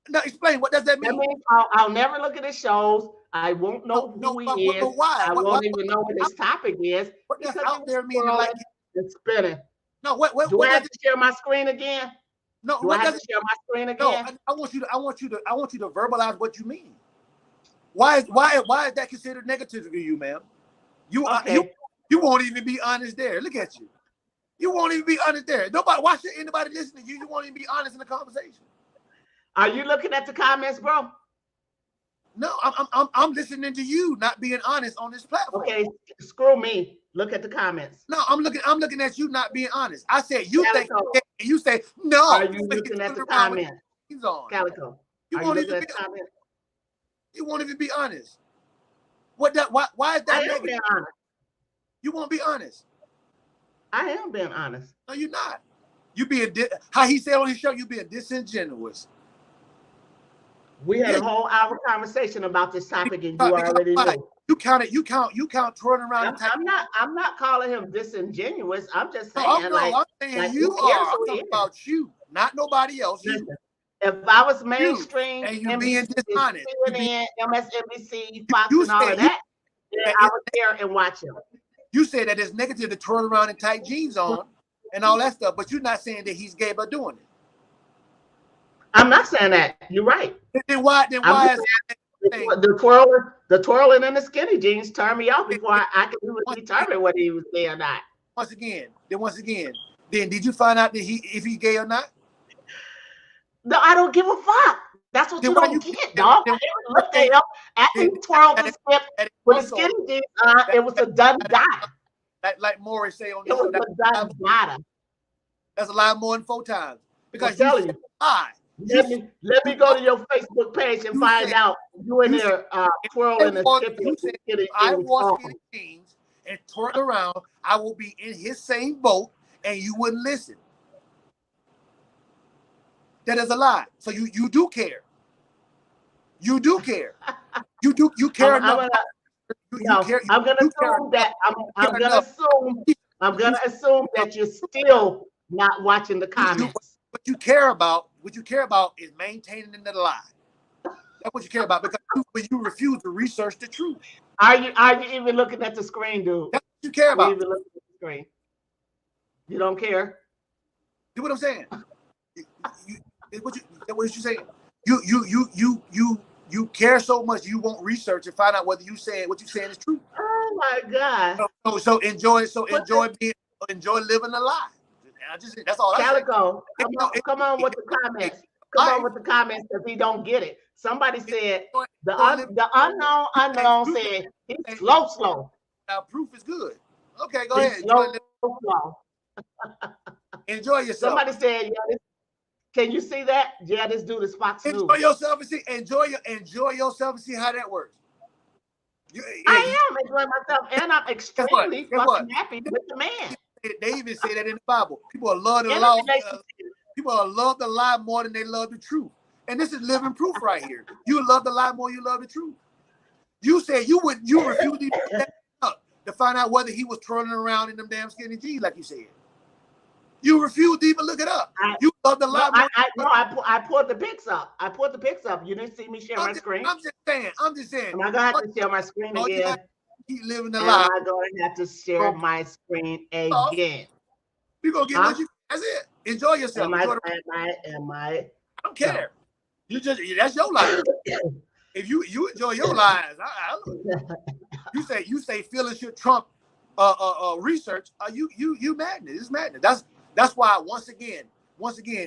No, explain. What does that mean? That means I'll never look at his shows. I won't know who he is. But why? I won't even know what his topic is. What does out there mean? Like and spinning. No, do I have to share my screen again? No, do I have to share my screen again? No, I want you to verbalize what you mean. Why is that considered negative to you, ma'am? You won't even be honest there. Look at you. You won't even be honest there. Nobody. Why should anybody listen to you? You won't even be honest in the conversation. Are you looking at the comments, bro? No, I'm listening to you, not being honest on this platform. Okay, screw me. Look at the comments. No, I'm looking at you not being honest. I said you think, and you say no. Are you looking at the comments? Calico. You won't even be honest. You won't even be honest. Why is that? I am being honest. You won't be honest. I am being honest. No, you're not. You being how he said on his show, you being disingenuous. We had a whole hour conversation about this topic, and you already know. You count twirling around. I'm not calling him disingenuous. I'm just saying, I'm saying you are. I'm talking about you, not nobody else. Listen, if I was mainstream and you being dishonest, CNN, MSNBC, Fox, and all of that, then I was there and watch him. You say that it's negative to twirl around in tight jeans on and all that stuff, but you're not saying that he's gay by doing it. I'm not saying that. You're right. Then why is the twirling and the skinny jeans turn me off before I can even determine whether he was gay or not. Once again, then did you find out that if he's gay or not? No, I don't give a fuck. That's what you don't get, dog. I looked at him after he twirled the skip with the skinny jeans on. It was a done data. Like Morris say on the show, done data. That's a lot more than 4 times. Because I'm telling you. Let me go to your Facebook page and find out you in there twirling and skipping. I wore skinny jeans and twirled around. I will be in his same boat, and you wouldn't listen. That is a lie. So you do care. You do care. You care enough. I'm gonna assume that I'm gonna assume that you're still not watching the comments. What you care about is maintaining the lie. That's what you care about, because you refuse to research the truth. Are you even looking at the screen, dude? That's what you care about. You even looking at the screen. You don't care. Do what I'm saying. What you saying? You care so much you won't research and find out whether what you saying is true. Oh my God. So enjoy living a lie. That's all. Calico, come on with the comments. Come on with the comments because he don't get it. Somebody said the unknown said he's slow. Now proof is good. Okay, go ahead. Slow. Enjoy yourself. Somebody said, yeah. Can you see that? Yeah, this dude is Fox News. Enjoy yourself and see. Enjoy yourself and see how that works. I am enjoying myself, and I'm extremely fucking happy with the man. They even say that in the Bible. People love the law. People love the lie more than they love the truth. And this is living proof right here. You love the lie more than you love the truth. You said you refused to find out whether he was twirling around in them damn skinny jeans, like you said. You refused to even look it up. You love the lie. I pulled the pics up. You didn't see me share my screen. I'm just saying. Am I gonna have to share my screen again? keep living the Am lie. I going to have to share my screen again? You're gonna get what you. That's it. Enjoy yourself. Am Enjoy I? I don't care. You just that's your life. If you enjoy your lives, you say feelings should trump research. You madness. It's madness. That's why once again,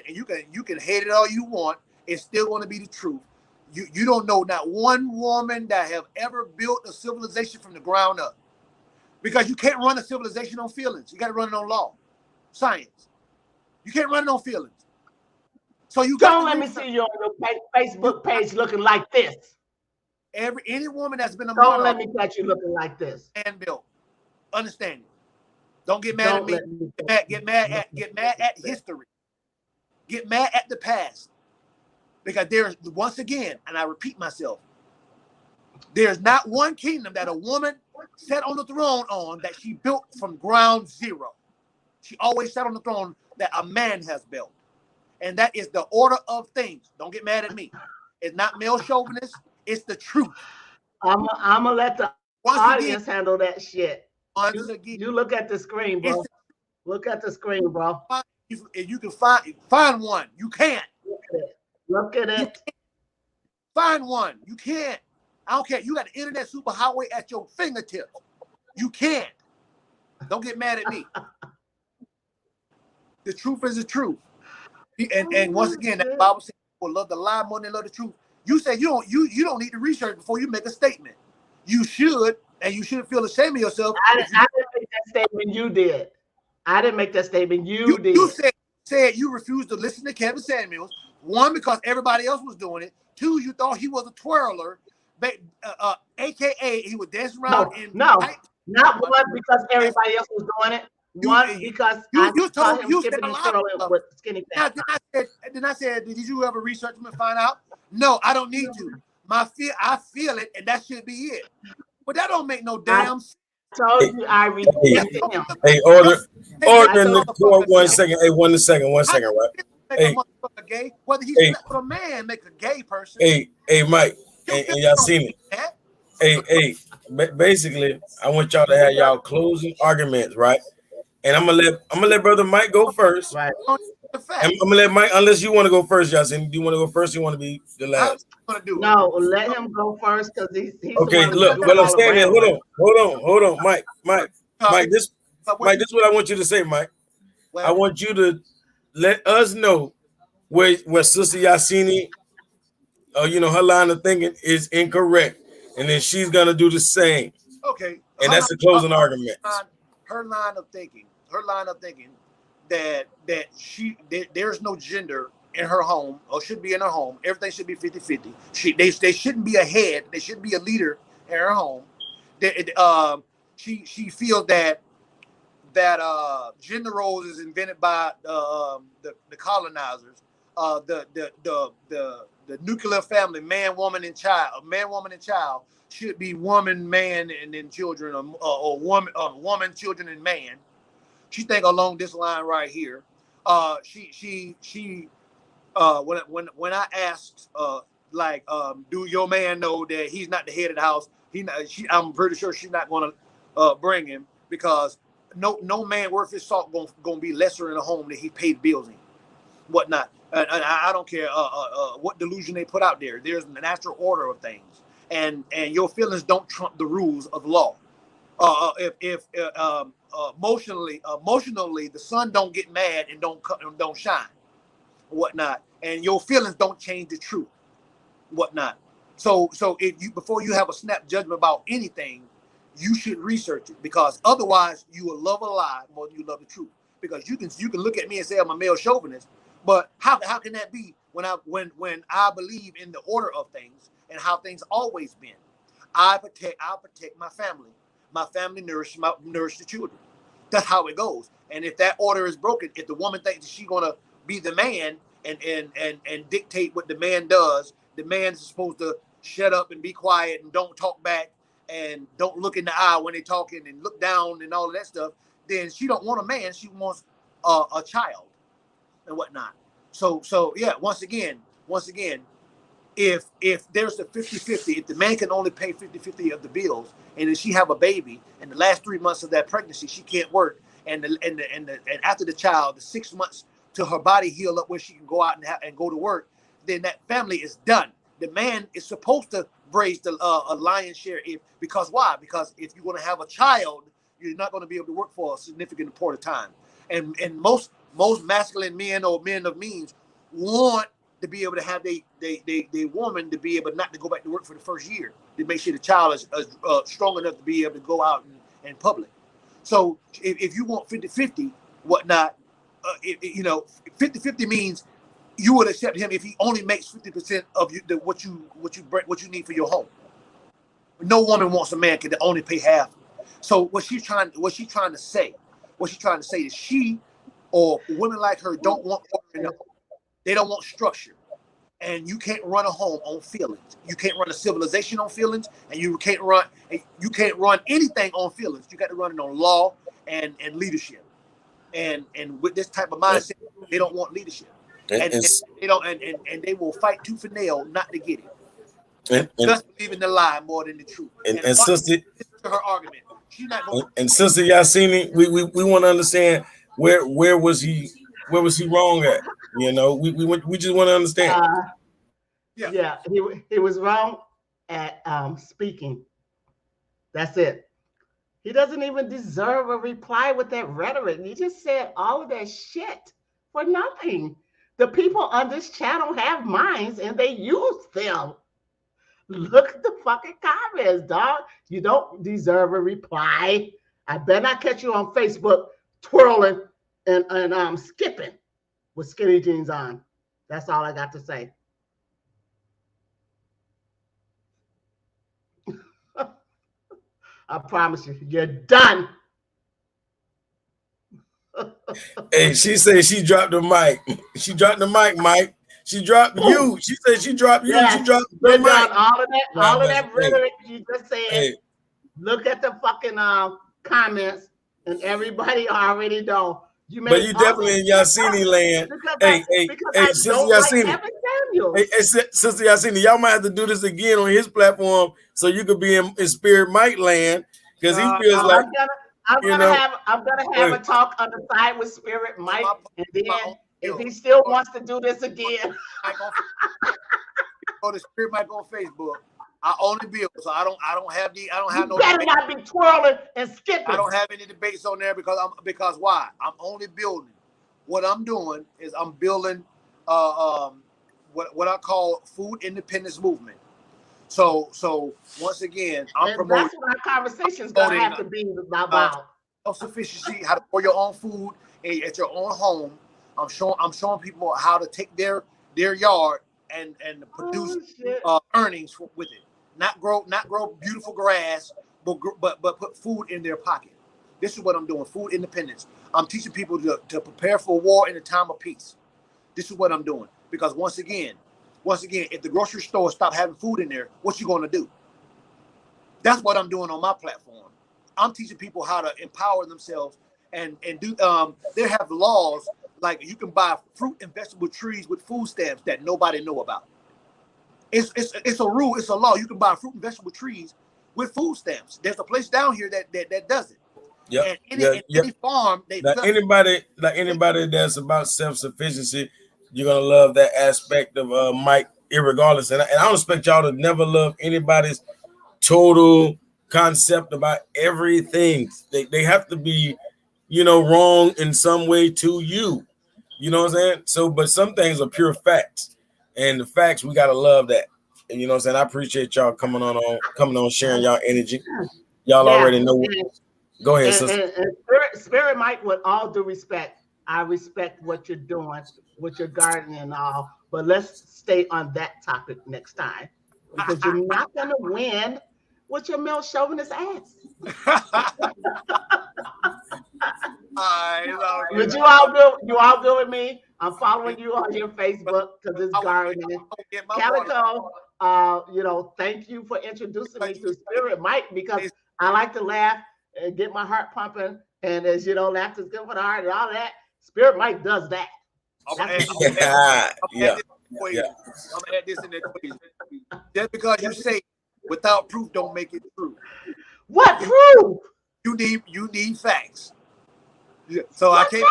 and you can hate it all you want. It's still going to be the truth. You don't know not one woman that have ever built a civilization from the ground up, because you can't run a civilization on feelings. You got to run it on law, science. You can't run it on feelings. So you got Don't to let me see you on your Facebook page looking like this. Any woman that's been a Don't monarch, let me catch you looking like this. and built. Understand it. Don't get mad at me. Get mad at history. Get mad at the past. Because there's, once again, and I repeat myself, there's not one kingdom that a woman sat on the throne on that she built from ground zero. She always sat on the throne that a man has built. And that is the order of things. Don't get mad at me. It's not male chauvinist. It's the truth. I'm gonna let the audience handle that shit. You look at the screen, bro. Look at the screen, bro. If you can find one, you can't. Look at it. Find one. You can't. I don't care. You got the internet superhighway at your fingertips. You can't. Don't get mad at me. The truth is the truth. And once again, that Bible says people love the lie more than love the truth. You say you don't need to research before you make a statement. You should, and you shouldn't feel ashamed of yourself. I didn't make that statement. You did. I didn't make that statement. You did. You said you refused to listen to Kevin Samuels. One, because everybody else was doing it. Two, you thought he was a twirler, AKA he was dancing around. Not one because everybody else was doing it. One because you saw told him you skipping said and twirling with skinny fat. Then I said, did you ever research him and find out? No, I don't need to. I feel it, and that should be it. But that don't make no damn sense. Told you I rejected him. Hey, order in the court 1 second. Hey, 1 second, right? Hey, gay. Whether he slept with a man make a gay person. Hey, Mike, and Yahsinni. Hey, basically, I want y'all to have y'all closing arguments, right? And I'm gonna let Brother Mike go first. Right. I'm gonna let Mike, unless you want to go first, Yahsinni. Do you want to go first? Or you want to be the last? No, let him go first because he's okay. Look, but I'm saying that. Hold on, Mike. This is what I want you to say, Mike. I want you to let us know where Sister Yahsinni, her line of thinking is incorrect, and then she's gonna do the same. Okay. And that's the closing argument. Her line of thinking that there's no gender in her home, or should be in her home. Everything should be 50-50. They shouldn't be a head. They shouldn't be a leader in her home. She feels that gender roles is invented by the colonizers. The nuclear family, man, woman, and child. Man, woman, and child should be woman, man, and then children, or woman, children, and man. She think along this line right here. When I asked, do your man know that he's not the head of the house? I'm pretty sure she's not going to bring him, because no man worth his salt gonna be lesser in a home that he paid bills in, whatnot. And I don't care what delusion they put out there. There's a natural order of things, and your feelings don't trump the rules of law. If emotionally, the sun don't get mad and don't shine, whatnot, and your feelings don't change the truth, whatnot. So if you, before you have a snap judgment about anything, you should research it, because otherwise you will love a lie more than you love the truth. Because you can look at me and say I'm a male chauvinist, but how can that be when I believe in the order of things and how things always been? I protect my family. My family nourish the children. That's how it goes. And if that order is broken, if the woman thinks she's gonna be the man and dictate what the man does, the man is supposed to shut up and be quiet and don't talk back and don't look in the eye when they're talking and look down and all of that stuff, then she don't want a man. She wants a child and whatnot. So yeah, once again, if there's a 50-50, if the man can only pay 50-50 of the bills, and if she have a baby, and the last 3 months of that pregnancy she can't work, and after the child, the 6 months to her body heal up where she can go out and go to work, then that family is done. The man is supposed to raise the a lion's share. Because why? Because if you're going to have a child, you're not going to be able to work for a significant part of time. And most masculine men or men of means want to be able to have they woman to be able not to go back to work for the first year, to make sure the child is strong enough to be able to go out in public. So if you want 50-50, whatnot, 50-50 means you would accept him if he only makes 50% of what you need for your home. No woman wants a man can only pay half. So what she's trying to say is she or women like her don't want order in the home. They don't want structure. And you can't run a home on feelings. You can't run a civilization on feelings, and you can't run anything on feelings. You got to run it on law and leadership. And with this type of mindset, they don't want leadership. And they don't and they will fight tooth and nail not to get it. Just believing the lie more than the truth. And sister, her argument. She's not going. And Sister Yahsinni, we want to understand where was he wrong at? You know, we just want to understand. Yeah, he was wrong at speaking. That's it. He doesn't even deserve a reply with that rhetoric. He just said all of that shit for nothing. The people on this channel have minds and they use them. Look at the fucking comments, dog. You don't deserve a reply. I better not catch you on Facebook twirling and skipping with skinny jeans on. That's all I got to say. I promise you, you're done. Hey, she said she dropped the mic. She dropped the mic, Mike. She dropped you. She said she dropped you. Yes, she dropped the mic. All of that rhetoric you just said. Hey. Look at the fucking comments, and everybody already know. But you definitely in Yahsinni land. Hey, Sister Yahsinni. Hey, Sister Yahsinni, y'all might have to do this again on his platform so you could be in Spirit Mike land, because he feels like I'm gonna have a talk on the side with Spirit Mike, and then if he still wants to do this again, go to Spirit Mike on Facebook. I only build, so I don't have no. You better not be twirling and skipping. I don't have any debates on there because why? I'm only building. What I'm doing is I'm building what I call food independence movement. So once again, I'm promoting. That's what our conversation's gonna have to be about. Self-sufficiency, how to grow your own food at your own home. I'm showing people how to take their yard and produce earnings with it. Not grow beautiful grass, but put food in their pocket. This is what I'm doing. Food independence. I'm teaching people to prepare for war in a time of peace. This is what I'm doing. Because once again, if the grocery store stop having food in there, what you going to do? That's what I'm doing on my platform. I'm teaching people how to empower themselves and do. They have laws like you can buy fruit and vegetable trees with food stamps that nobody know about. It's a rule. It's a law. You can buy fruit and vegetable trees with food stamps. There's a place down here that does it. Yeah. Any farm, anybody that's about self-sufficiency, you're gonna love that aspect of Mike, irregardless. And I don't expect y'all to never love anybody's total concept about everything. They have to be, wrong in some way to you. You know what I'm saying? So, but some things are pure facts, and the facts we gotta love that. And you know what I'm saying? I appreciate y'all coming on, sharing y'all energy. Y'all already know. Go ahead, sister. And Spirit Mike, with all due respect, I respect what you're doing with your gardening and all, but let's stay on that topic next time, because you're not gonna win with your male chauvinist ass. But you all good with me? I'm following you on your Facebook because it's gardening. Calico, thank you for introducing me to Spirit Mike, because I like to laugh and get my heart pumping, and as you know, laughter's good for the heart and all that. Spirit Mike does that. Yeah. equation. I'm gonna add this in the equation. Just because you say without proof don't make it true. What You proof? you need facts. So What fact?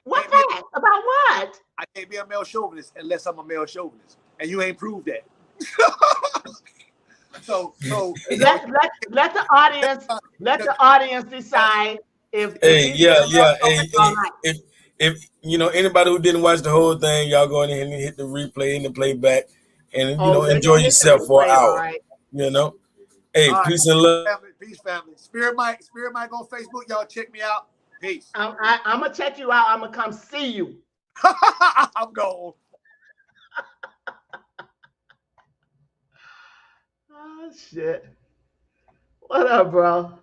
What can't be fact? About what? I can't be a male chauvinist unless I'm a male chauvinist, and you ain't proved that. so Let the audience decide if Hey, he's yeah, yeah. all right. If anybody who didn't watch the whole thing, y'all go ahead and hit the replay and the playback, and Oh, they're enjoy gonna hit the yourself for an replay, all hour. right. You know. Hey, all right, peace and love. family, peace, family. Spirit Mike on Facebook. Y'all check me out. Peace. I'm gonna check you out. I'm gonna come see you. I'm gone. Oh shit. What up, bro?